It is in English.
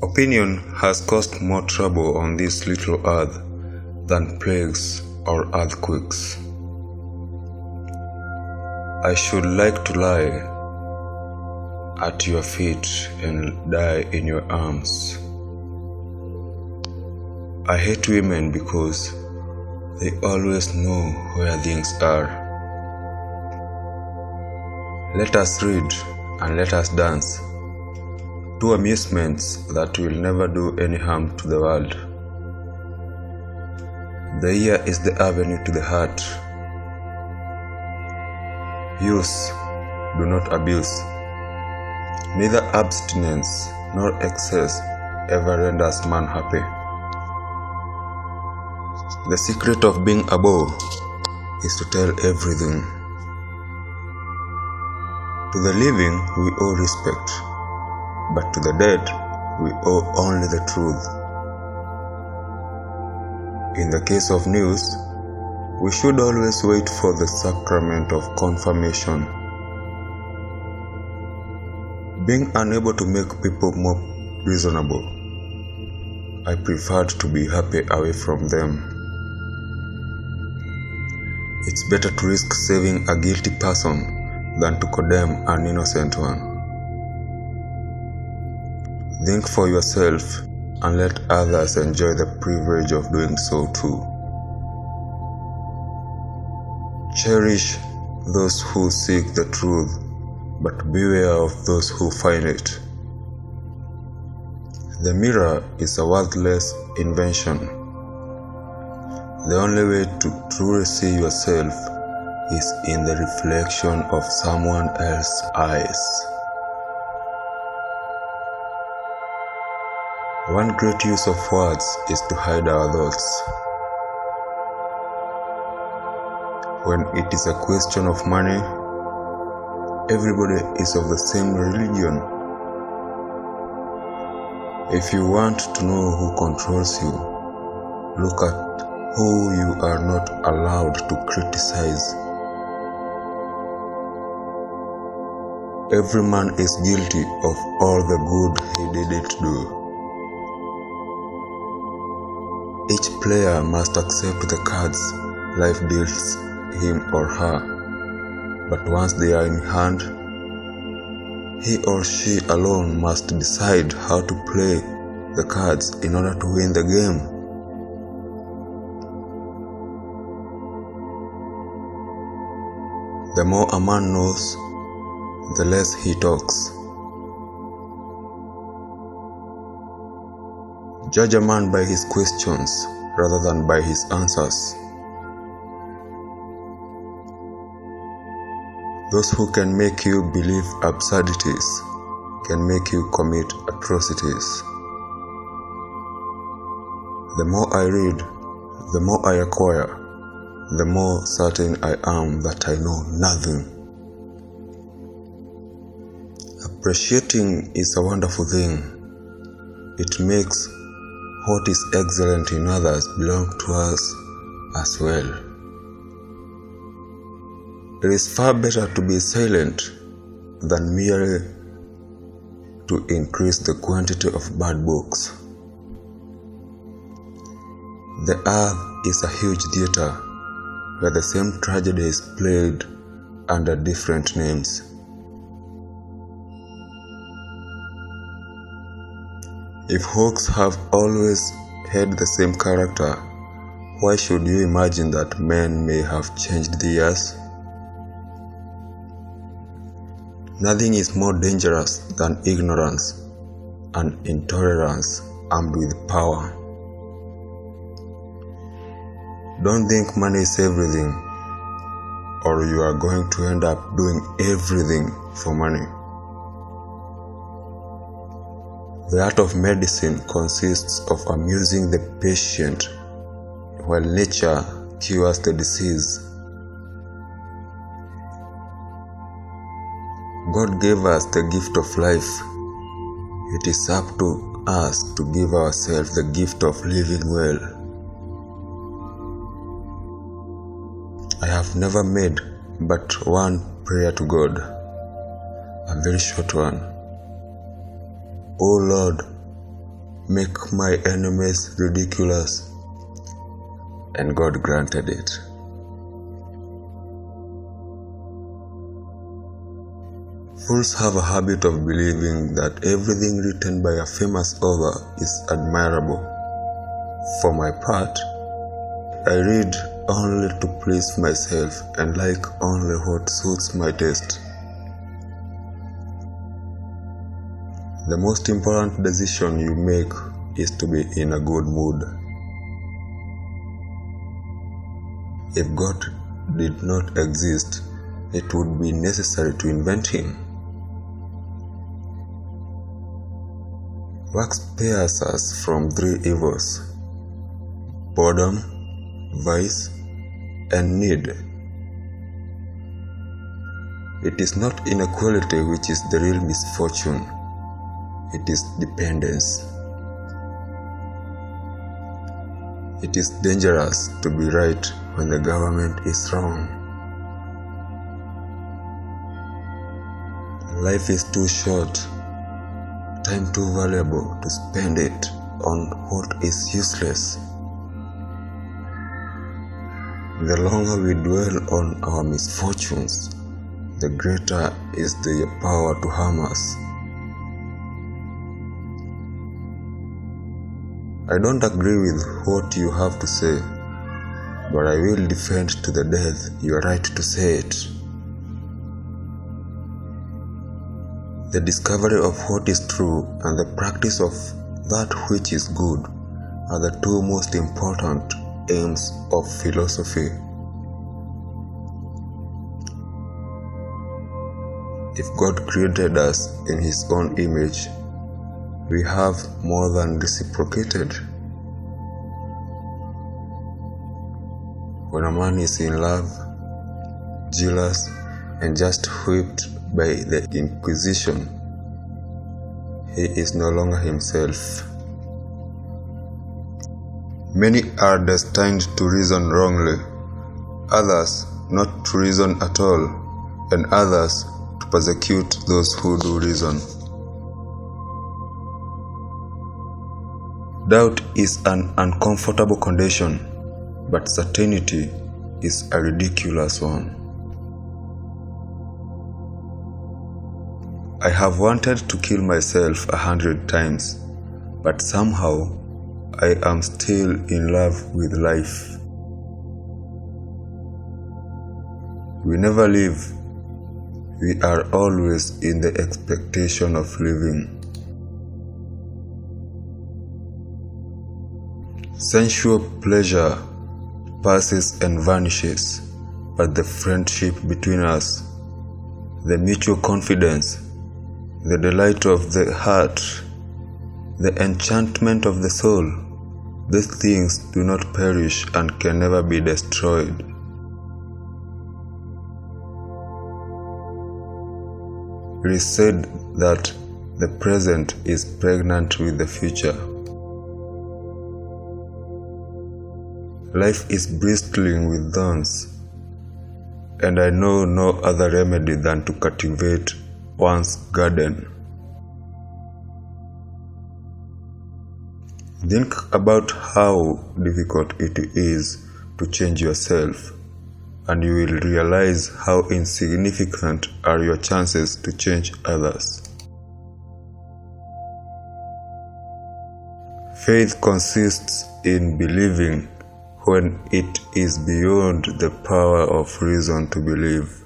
Opinion has caused more trouble on this little earth than plagues or earthquakes. I should like to lie at your feet and die in your arms. I hate women because they always know where things are. Let us read and let us dance, two amusements that will never do any harm to the world. The ear is the avenue to the heart. Use, do not abuse. Neither abstinence nor excess ever renders man happy. The secret of being above is to tell everything. To the living we owe respect, but to the dead we owe only the truth. In the case of news, we should always wait for the sacrament of confirmation. Being unable to make people more reasonable, I preferred to be happy away from them. It's better to risk saving a guilty person than to condemn an innocent one. Think for yourself and let others enjoy the privilege of doing so too. Cherish those who seek the truth, but beware of those who find it. The mirror is a worthless invention. The only way to truly see yourself is in the reflection of someone else's eyes. One great use of words is to hide our thoughts. When it is a question of money, everybody is of the same religion. If you want to know who controls you, look at who you are not allowed to criticize. Every man is guilty of all the good he didn't do. Each player must accept the cards life deals him or her, but once they are in hand, he or she alone must decide how to play the cards in order to win the game. The more a man knows, the less he talks. Judge a man by his questions rather than by his answers. Those who can make you believe absurdities can make you commit atrocities. The more I read, the more I acquire, the more certain I am that I know nothing. Appreciating is a wonderful thing. It makes what is excellent in others belong to us as well. It is far better to be silent than merely to increase the quantity of bad books. The earth is a huge theater where the same tragedy is played under different names. If hoax have always had the same character, why should you imagine that men may have changed the years? Nothing is more dangerous than ignorance and intolerance armed with power. Don't think money is everything, or you are going to end up doing everything for money. The art of medicine consists of amusing the patient, while nature cures the disease. God gave us the gift of life. It is up to us to give ourselves the gift of living well. I have never made but one prayer to God, a very short one. O Lord, make my enemies ridiculous, and God granted it. Fools have a habit of believing that everything written by a famous author is admirable. For my part, I read only to please myself and like only what suits my taste. The most important decision you make is to be in a good mood. If God did not exist, it would be necessary to invent him. Work spares us from three evils: boredom, vice, and need. It is not inequality which is the real misfortune. It is dependence. It is dangerous to be right when the government is wrong. Life is too short, time too valuable to spend it on what is useless. The longer we dwell on our misfortunes, the greater is their power to harm us. I don't agree with what you have to say, but I will defend to the death your right to say it. The discovery of what is true and the practice of that which is good are the two most important aims of philosophy. If God created us in His own image, we have more than reciprocated. When a man is in love, jealous, and just whipped by the Inquisition, he is no longer himself. Many are destined to reason wrongly, others not to reason at all, and others to persecute those who do reason. Doubt is an uncomfortable condition, but certainty is a ridiculous one. I have wanted to kill myself 100 times, but somehow I am still in love with life. We never live. We are always in the expectation of living. Sensual pleasure passes and vanishes, but the friendship between us, the mutual confidence, the delight of the heart, the enchantment of the soul, these things do not perish and can never be destroyed. It is said that the present is pregnant with the future. Life is bristling with thorns, and I know no other remedy than to cultivate one's garden. Think about how difficult it is to change yourself, and you will realize how insignificant are your chances to change others. Faith consists in believing when it is beyond the power of reason to believe.